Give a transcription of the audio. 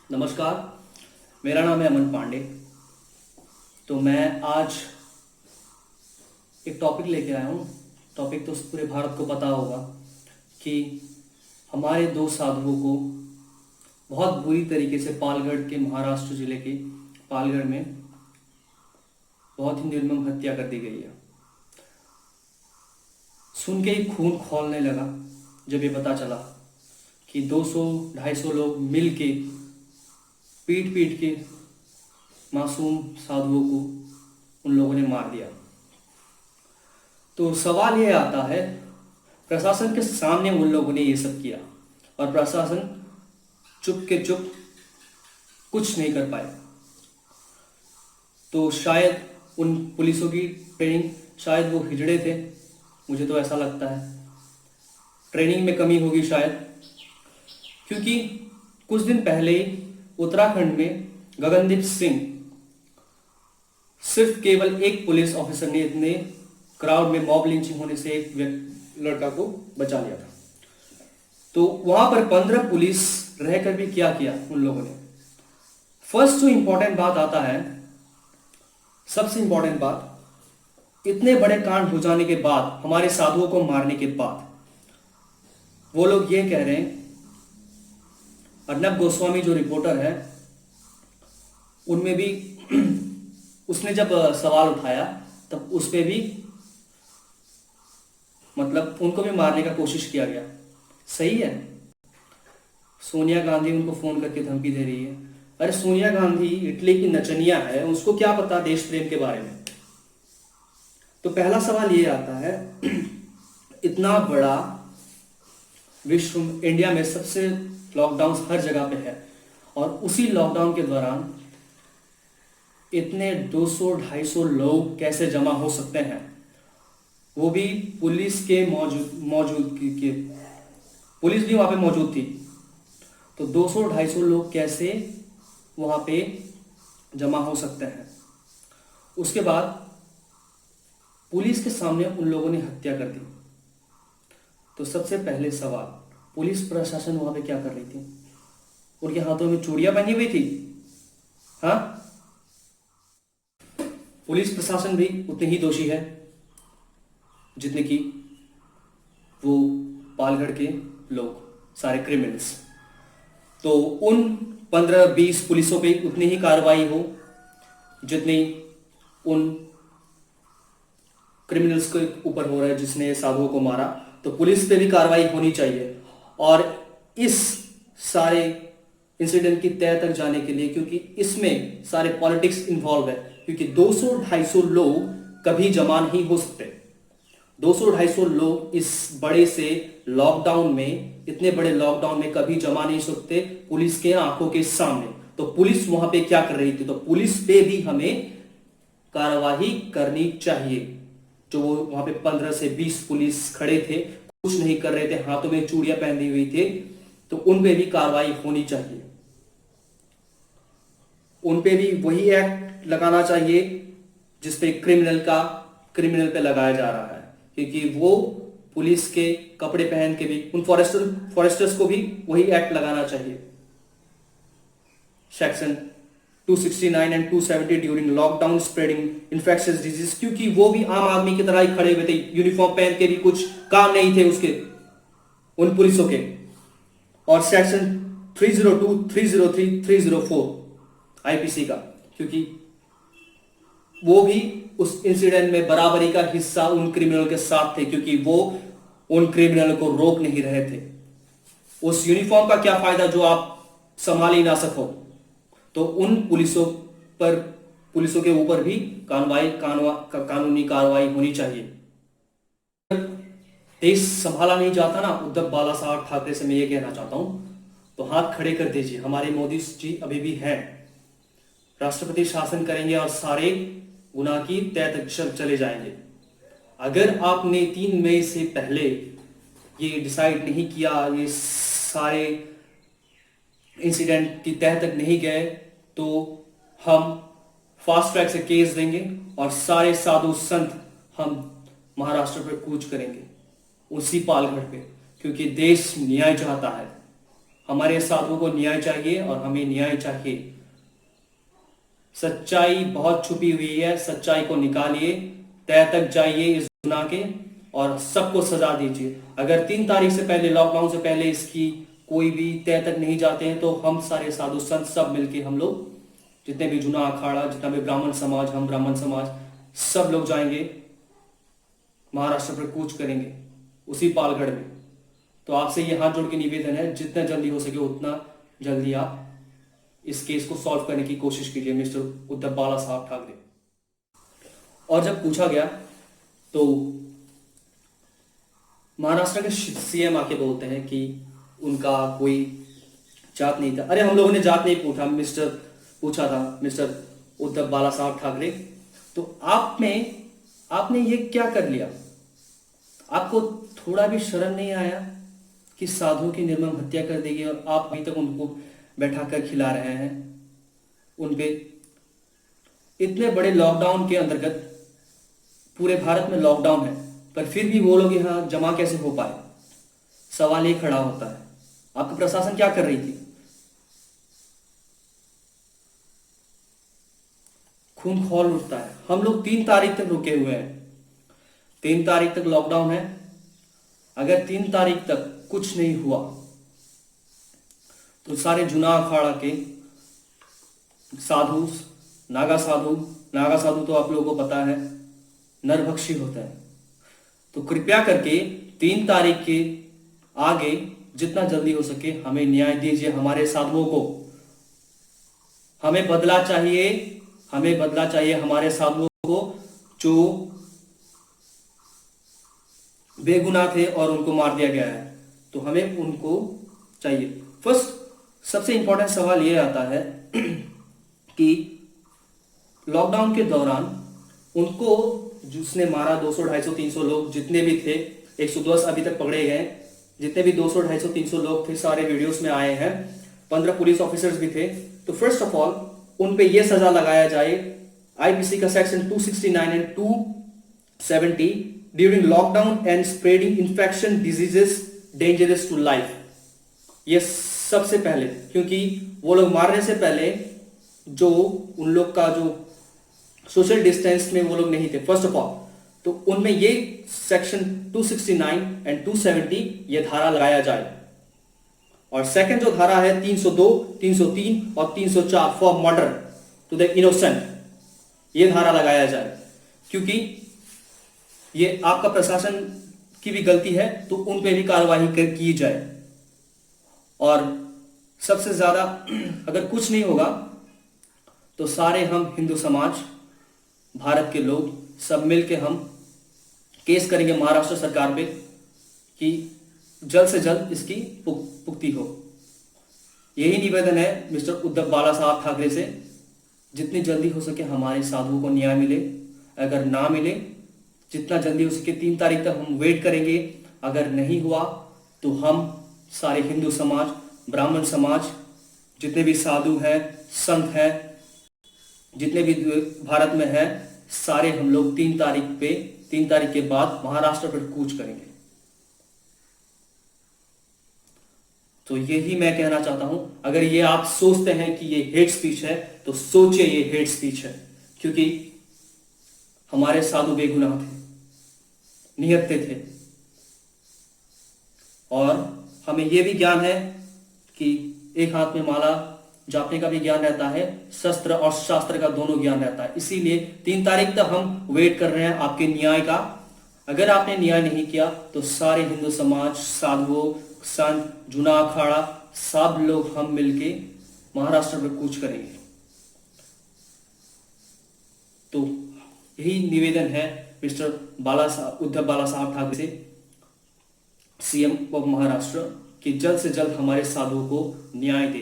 नमस्कार। मेरा नाम है अमन पांडे। तो मैं आज एक टॉपिक लेके आया हूँ। टॉपिक तो पूरे भारत को पता होगा कि हमारे दो साधुओं को बहुत बुरी तरीके से पालगढ़ के महाराष्ट्र जिले के पालगढ़ में बहुत ही निर्मम हत्या कर दी गई है। सुन के ही खून खौलने लगा जब ये पता चला कि 200-250 लोग मिल के पीट पीट के मासूम साधुओं को उन लोगों ने मार दिया। तो सवाल ये आता है, प्रशासन के सामने उन लोगों ने ये सब किया और प्रशासन चुप के चुप कुछ नहीं कर पाए। तो शायद उन पुलिसों की ट्रेनिंग, शायद वो हिजड़े थे, मुझे तो ऐसा लगता है ट्रेनिंग में कमी होगी शायद। क्योंकि कुछ दिन पहले ही उत्तराखंड में गगनदीप सिंह, सिर्फ केवल एक पुलिस ऑफिसर ने इतने क्राउड में मॉब लिंचिंग होने से एक लड़का को बचा लिया था। तो वहां पर 15 पुलिस रहकर भी क्या किया उन लोगों ने। फर्स्ट जो इंपॉर्टेंट बात आता है, सबसे इंपॉर्टेंट बात, इतने बड़े कांड हो जाने के बाद, हमारे साधुओं को मारने के बाद, वो लोग ये कह रहे हैं, अर्नब गोस्वामी जो रिपोर्टर है उनमें भी उसने जब सवाल उठाया तब उस पे भी मतलब उनको भी मारने का कोशिश किया गया। सही है, सोनिया गांधी उनको फोन करके धमकी दे रही है। अरे सोनिया गांधी इटली की नचनिया है, उसको क्या पता देश प्रेम के बारे में। तो पहला सवाल ये आता है, इतना बड़ा विश्व, इंडिया में सबसे लॉकडाउन हर जगह पे है और उसी लॉकडाउन के दौरान इतने 200-250 लोग कैसे जमा हो सकते हैं, वो भी पुलिस के मौजूदगी के, पुलिस भी वहां पे मौजूद थी। तो 200-250 लोग कैसे वहां पे जमा हो सकते हैं। उसके बाद पुलिस के सामने उन लोगों ने हत्या कर दी। तो सबसे पहले सवाल, पुलिस प्रशासन वहां पे क्या कर रही थी? उनके हाथों में चूड़ियां पहनी हुई थी? हाँ, पुलिस प्रशासन भी उतने ही दोषी है जितने कि वो पालगढ़ के लोग, सारे क्रिमिनल्स। तो उन 15-20 पुलिसों पे उतनी ही कार्रवाई हो जितनी उन क्रिमिनल्स के ऊपर हो रहा है जिसने साधुओं को मारा। तो पुलिस पे भी कार्रवाई होनी चाहिए। और इस सारे इंसिडेंट की तह तक जाने के लिए, क्योंकि इसमें सारे पॉलिटिक्स इन्वॉल्व है, क्योंकि 200-250 लोग कभी जमा नहीं हो सकते। 200-250 लोग इस बड़े से लॉकडाउन में, इतने बड़े लॉकडाउन में कभी जमा नहीं सकते पुलिस के आंखों के सामने। तो पुलिस वहां पे क्या कर रही थी? तो पुलिस पे भी हमें कार्रवाई करनी चाहिए। जो वो वहां पे 15 से 20 पुलिस खड़े थे, कुछ नहीं कर रहे थे, हाथों में चूड़ियां पहनी हुई थे, तो उन पे भी कार्रवाई होनी चाहिए। उन पे भी वही एक्ट लगाना चाहिए जिसपे क्रिमिनल पे लगाया जा रहा है, क्योंकि वो पुलिस के कपड़े पहन के भी उन फॉरेस्टर्स को भी वही एक्ट लगाना चाहिए, section 269 and 270 during lockdown spreading infectious disease. क्योंकि वो भी आम आदमी की तरह ही खड़े हुए थे, यूनिफॉर्म पहन के भी कुछ काम नहीं थे उसके, उन पुलिसों के। और सेक्शन 302, 303, 304 आईपीसी का, क्योंकि वो भी उस इंसिडेंट में बराबरी का हिस्सा उन क्रिमिनल के साथ थे, क्योंकि वो उन क्रिमिनल को रोक नहीं रहे थे। उस यूनिफॉर्म का क्या फायदा जो आप संभाल ही ना सको। तो उन पुलिसों के ऊपर भी कानूनी कार्रवाई होनी चाहिए। देश संभाला नहीं जाता ना, उद्धव बाला साहब ठाकरे से मैं ये कहना चाहता हूं, तो हाथ खड़े कर दीजिए। हमारे मोदी जी अभी भी हैं, राष्ट्रपति शासन करेंगे और सारे गुनाह की तह तक चले जाएंगे। अगर आपने 3 मई से पहले ये डिसाइड नहीं किया, ये सारे इंसिडेंट की तह तक नहीं गए, तो हम फास्ट ट्रैक से केस देंगे और सारे साधु संत हम महाराष्ट्र पर कूच करेंगे, उसी पालघर पे, क्योंकि देश न्याय चाहता है। हमारे साधुओं को न्याय चाहिए और हमें न्याय चाहिए। सच्चाई बहुत छुपी हुई है, सच्चाई को निकालिए, तह तक जाइए इस गुनाह के और सबको सजा दीजिए। अगर 3 तारीख से पहले, लॉकडाउन से पहले इसकी कोई भी तह तक नहीं जाते हैं तो हम सारे साधु संत सब मिलके, हम लोग जितने भी जुना अखाड़ा, जितना भी ब्राह्मण समाज, हम ब्राह्मण समाज सब लोग जाएंगे, महाराष्ट्र पर कूच करेंगे उसी पालगढ़ में। तो आपसे ये हाथ जोड़ के निवेदन है, जितना जल्दी हो सके उतना जल्दी आप इस केस को सॉल्व करने की कोशिश कीजिए मिस्टर उद्धव बाला साहब ठाकरे। और जब पूछा गया तो महाराष्ट्र के सीएम आके बोलते हैं कि उनका कोई जात नहीं था। अरे हम लोगों ने जात नहीं पूछा था मिस्टर उद्धव बाला साहब ठाकरे, तो आपने ये क्या कर लिया? आपको थोड़ा भी शर्म नहीं आया कि साधुओं की निर्मम हत्या कर देगी और आप अभी तक उनको बैठा कर खिला रहे हैं? उनपे इतने बड़े लॉकडाउन के अंतर्गत, पूरे भारत में लॉकडाउन है, पर फिर भी वो लोग यहां जमा कैसे हो पाए? सवाल ये खड़ा होता है, आपका प्रशासन क्या कर रही थी? खून खौल उठता है। हम लोग 3 तारीख तक रुके हुए हैं, 3 तारीख तक लॉकडाउन है। अगर 3 तारीख तक कुछ नहीं हुआ तो सारे जुना अखाड़ा के साधु, नागा साधु तो आप लोगों को पता है नरभक्षी होता है। तो कृपया करके 3 तारीख के आगे जितना जल्दी हो सके हमें न्याय दीजिए, हमारे साधुओं को। हमें बदला चाहिए हमारे साधुओं को जो बेगुनाह थे और उनको मार दिया गया है, तो हमें उनको चाहिए। फर्स्ट सबसे इंपॉर्टेंट सवाल यह आता है कि लॉकडाउन के दौरान उनको जिसने मारा 200, 250, 300 लोग जितने भी थे, 110 अभी तक पकड़े गए, जितने भी 200, 250, 300 लोग थे सारे वीडियोस में आए हैं, 15 पुलिस ऑफिसर्स भी थे। तो फर्स्ट ऑफ ऑल उन पे यह सजा लगाया जाए, आईपीसी का section 269 and 270 during lockdown and spreading infection diseases dangerous to life. ये सबसे पहले, क्योंकि वो लोग मारने से पहले जो उन लोग का जो सोशल डिस्टेंस में वो लोग नहीं थे फर्स्ट ऑफ ऑल, तो उनमें ये सेक्शन 269 एंड 270 ये धारा लगाया जाए। और सेकंड जो धारा है 302, 303 और 304 for murder to the innocent, ये धारा लगाया जाए। क्योंकि ये आपका प्रशासन की भी गलती है तो उन पे भी कार्रवाई की जाए। और सबसे ज्यादा अगर कुछ नहीं होगा तो सारे हम हिंदू समाज, भारत के लोग सब मिलके हम केस करेंगे महाराष्ट्र सरकार पे कि जल्द से जल्द इसकी पुख्ती हो। यही निवेदन है मिस्टर उद्धव बाला साहब ठाकरे से, जितनी जल्दी हो सके हमारे साधुओं को न्याय मिले। अगर ना मिले, जितना जल्दी हो सके 3 तारीख तक हम वेट करेंगे। अगर नहीं हुआ तो हम सारे हिंदू समाज, ब्राह्मण समाज, जितने भी साधु हैं, संत हैं, जितने भी भारत में हैं, सारे हम लोग 3 तारीख के बाद महाराष्ट्र पर कूच करेंगे। तो यही मैं कहना चाहता हूं। अगर ये आप सोचते हैं कि ये हेट स्पीच है तो सोचिए ये हेट स्पीच है, क्योंकि हमारे साधु बेगुनाह थे, निहत्थे थे। और हमें यह भी ज्ञान है कि एक हाथ में माला जापने का भी ज्ञान रहता है, शस्त्र और शास्त्र का दोनों ज्ञान रहता है। इसीलिए 3 तारीख तक हम वेट कर रहे हैं आपके न्याय का। अगर आपने न्याय नहीं किया तो सारे हिंदू समाज, साधुओं, संत, जुना अखाड़ा, सब लोग हम मिलके महाराष्ट्र में कूच करेंगे। तो यही निवेदन है मिस्टर उद्धव बाला साहब ठाकरे से, सीएम ऑफ महाराष्ट्र, कि जल्द से जल्द हमारे साधुओं को न्याय दे।